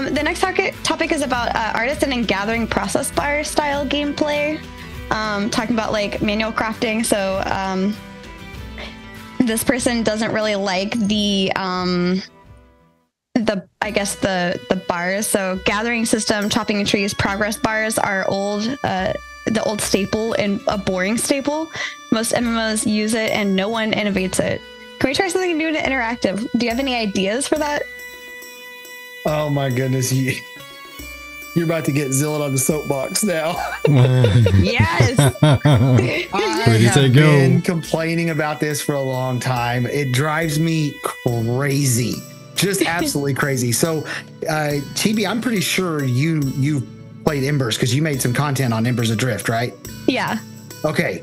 The next topic is about artisan and gathering process bar style gameplay. Talking about like manual crafting. So this person doesn't really like the bars. So gathering system, chopping trees, progress bars are the old staple and a boring staple. Most MMOs use it and no one innovates it. Can we try something new to interactive? Do you have any ideas for that? Oh my goodness, you're about to get Xillin on the soapbox now. Yes. I have been complaining about this for a long time. It drives me crazy, just absolutely crazy. So, Chibi, I'm pretty sure you played Embers because you made some content on Embers Adrift, right? Yeah. Okay.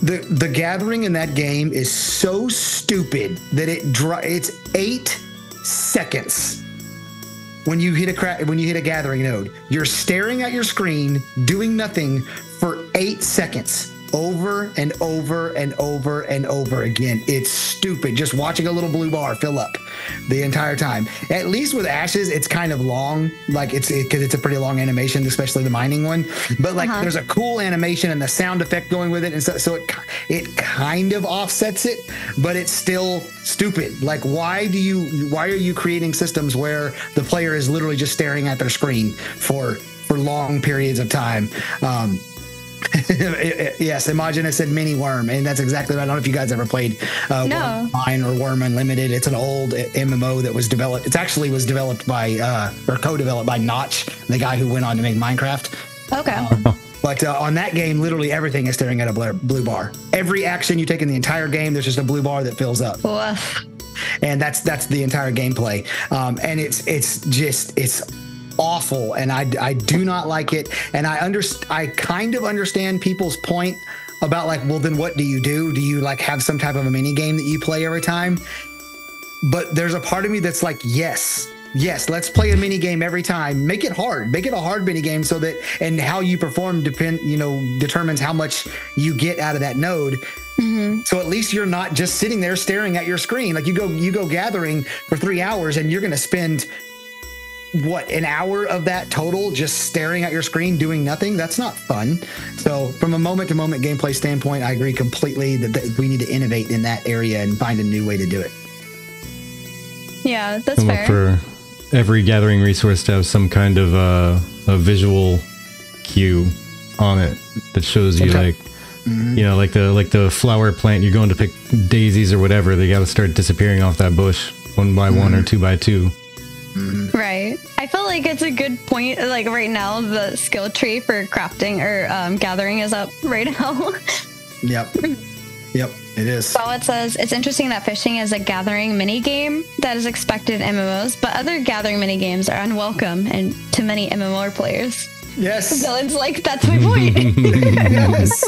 The gathering in that game is so stupid that it's 8 seconds. When you hit a gathering node, you're staring at your screen, doing nothing for 8 seconds, over and over and over and over again. It's stupid. Just watching a little blue bar fill up the entire time. At least with Ashes, it's kind of long, like because it's a pretty long animation, especially the mining one. But like, there's a cool animation and the sound effect going with it, and so it kind of offsets it, but it's still stupid. Like, why are you creating systems where the player is literally just staring at their screen for long periods of time? Yes, Imagine said Mini-Wurm, and that's exactly right. I don't know if you guys ever played Mine or Worm Unlimited. It's an old MMO that was developed. It actually was developed by or co-developed by Notch, the guy who went on to make Minecraft. Okay. But on that game, literally everything is staring at a blue bar. Every action you take in the entire game, there's just a blue bar that fills up. Woof. And that's the entire gameplay. And it's awful, and I do not like it. And I kind of understand people's point about like, well, then what do? Do you like have some type of a mini game that you play every time? But there's a part of me that's like, yes, let's play a mini game every time. Make it hard. Make it a hard mini game so that, and how you perform determines how much you get out of that node. So at least you're not just sitting there staring at your screen. Like you go gathering for 3 hours and you're going to spend an hour of that total just staring at your screen doing nothing. That's not fun. So from a moment to moment gameplay standpoint, I agree completely that we need to innovate in that area and find a new way to do it. Yeah, that's fair. For every gathering resource to have some kind of a visual cue on it that shows you like, like the flower plant, you're going to pick daisies or whatever, they got to start disappearing off that bush one by one or 2 by 2. Right. I feel like it's a good point. Like right now, the skill tree for crafting or gathering is up right now. Yep, it is. So it says, it's interesting that fishing is a gathering mini game that is expected in MMOs, but other gathering mini games are unwelcome and to many MMO players. Yes. Xillin's like, that's my point. Yes.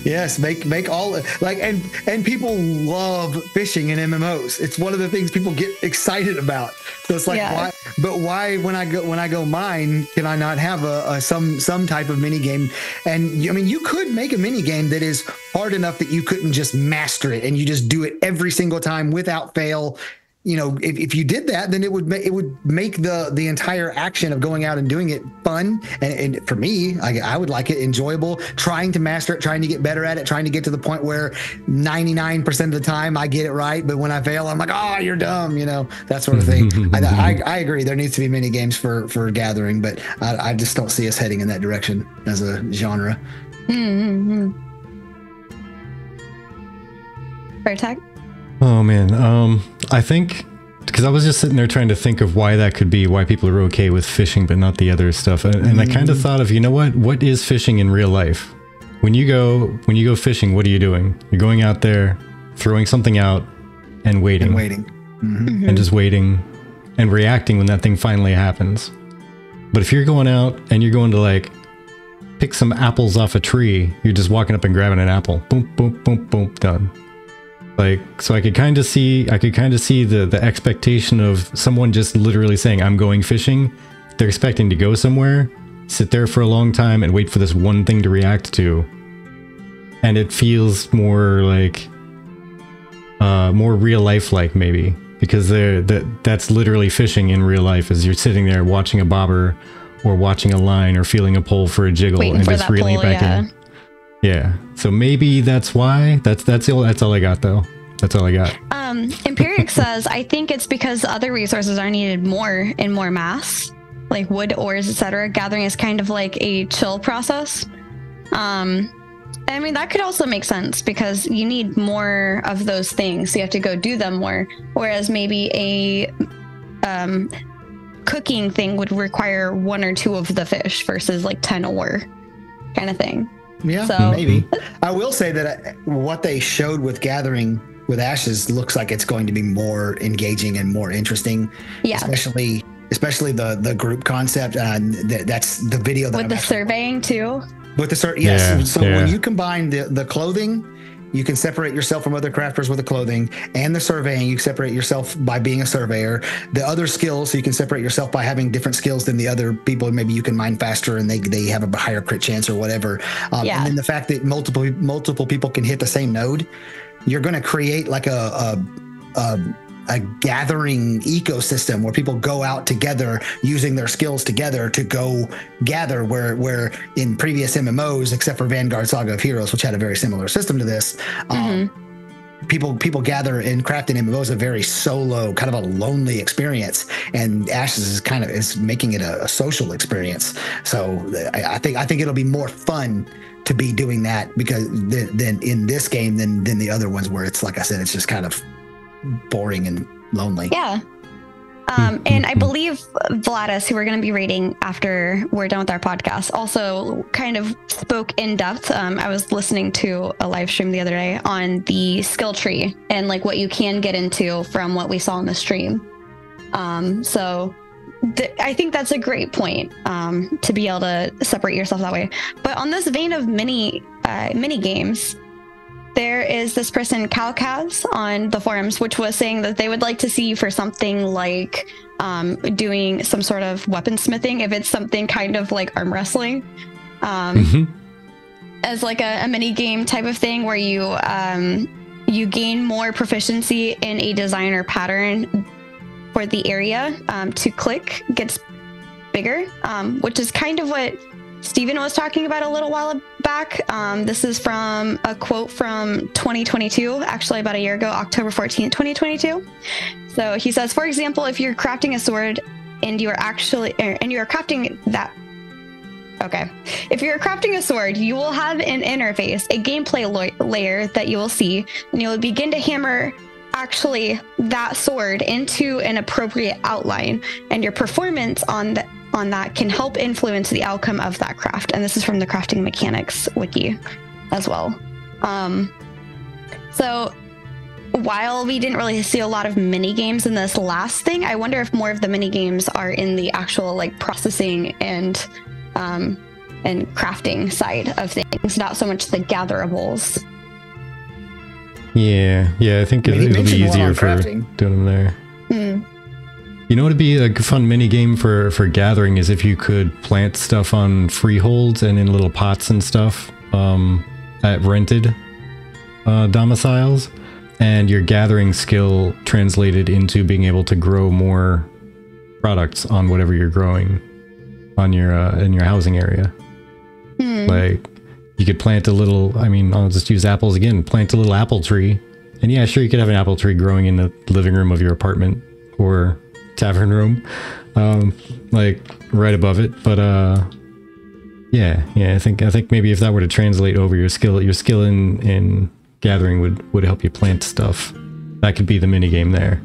Yes, make all like and people love fishing in MMOs. It's one of the things people get excited about. So it's like, why? But why when I go mine can I not have some type of mini game? And I mean, you could make a mini game that is hard enough that you couldn't just master it and you just do it every single time without fail. If you did that, then it would make the entire action of going out and doing it fun. And for me, I would like it enjoyable, trying to master it, trying to get better at it, trying to get to the point where 99% of the time I get it right. But when I fail, I'm like, oh, you're dumb, that sort of thing. I agree. There needs to be mini games for gathering, but I just don't see us heading in that direction as a genre. Fair tag. Oh man, I think because I was just sitting there trying to think of why that could be, why people are okay with fishing but not the other stuff, and I kind of thought of, what is fishing in real life? When you go fishing, what are you doing? You're going out there, throwing something out, and waiting, and just waiting and reacting when that thing finally happens. But if you're going out and you're going to like pick some apples off a tree, you're just walking up and grabbing an apple, boom, boom, boom, boom, done. Like, so I could kind of see the expectation of someone just literally saying, I'm going fishing. They're expecting to go somewhere, sit there for a long time and wait for this one thing to react to. And it feels more like, more real life like maybe. because that's literally fishing in real life, as you're sitting there watching a bobber or watching a line or feeling a pull for a jiggle and just reeling it back in. Yeah. So maybe that's why. That's all I got though. That's all I got. Empiric says, I think it's because other resources are needed more in more mass, like wood, ores, etc. Gathering is kind of like a chill process. I mean, that could also make sense because you need more of those things. So you have to go do them more. Whereas maybe a cooking thing would require 1 or 2 of the fish versus like 10 ore kind of thing. Yeah, so maybe. I will say that what they showed with gathering with ashes looks like it's going to be more engaging and more interesting. Yeah. Especially the group concept. That's the video that with the surveying too. With the yes. Yeah, so when you combine the clothing, you can separate yourself from other crafters with the clothing, and the surveying, you separate yourself by being a surveyor. The other skills, so you can separate yourself by having different skills than the other people. Maybe you can mine faster and they have a higher crit chance or whatever. And then the fact that multiple people can hit the same node, you're going to create like a gathering ecosystem where people go out together using their skills together to go gather, where in previous MMOs, except for Vanguard Saga of Heroes, which had a very similar system to this, people gather in crafting MMOs a very solo, kind of a lonely experience, and Ashes is making it a social experience. So I think it'll be more fun to be doing that because than in this game than the other ones where it's, like I said, it's just kind of boring and lonely. Yeah. And I believe Vladis, who we're going to be rating after we're done with our podcast, also kind of spoke in depth. I was listening to a live stream the other day on the skill tree and like what you can get into from what we saw in the stream. So I think that's a great point, to be able to separate yourself that way. But on this vein of mini games, there is this person, Calcaz, on the forums, which was saying that they would like to see for something like doing some sort of weaponsmithing, if it's something kind of like arm wrestling, as like a mini game type of thing where you gain more proficiency in a design or pattern for the area to click gets bigger, which is kind of what Steven was talking about a little while back. This is from a quote from 2022, actually about a year ago, October 14th, 2022. So he says, for example, if you're crafting a sword and you are crafting that. Okay. If you're crafting a sword, you will have an interface, a gameplay layer that you will see, and you will begin to hammer actually that sword into an appropriate outline, and your performance on that can help influence the outcome of that craft. And this is from the Crafting Mechanics wiki as well. So while we didn't really see a lot of mini games in this last thing, I wonder if more of the mini games are in the actual like processing and crafting side of things, not so much the gatherables. Yeah, I think it'll be easier for doing them there. You know what would be a fun mini game for gathering is if you could plant stuff on freeholds and in little pots and stuff at rented domiciles, and your gathering skill translated into being able to grow more products on whatever you're growing on your in your housing area. Like you could plant a little, I mean, I'll just use apples again, plant a little apple tree, and yeah, sure, you could have an apple tree growing in the living room of your apartment or tavern room, like right above it. But yeah, I think maybe if that were to translate over your skill in gathering would help you plant stuff. That could be the mini game there.